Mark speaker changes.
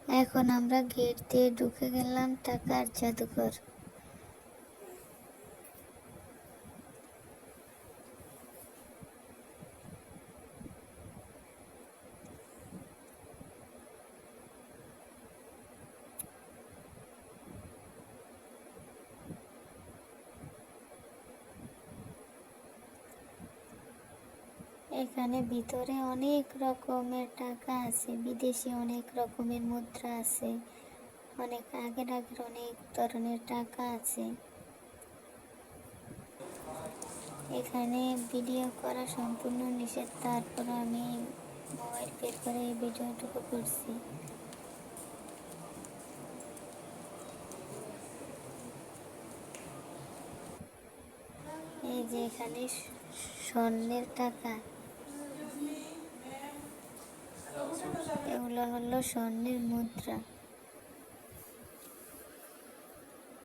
Speaker 1: এখন আমরা গেট দিয়ে ঢুকে গেলাম টাকার জাদুঘর। এখানে ভিতরে অনেক রকমের টাকা আছে, বিদেশি অনেক রকমের মুদ্রা আছে, অনেক আগের অনেক ধরনের টাকা আছে। এখানে ভিডিও করা সম্পূর্ণ নিষেধ, তারপর আমি মোবাইল বের করে এই ভিডিওটুকু করছি। এই যে এখানে স্বর্ণের টাকা, এগুলো হলো স্বর্ণের মুদ্রা।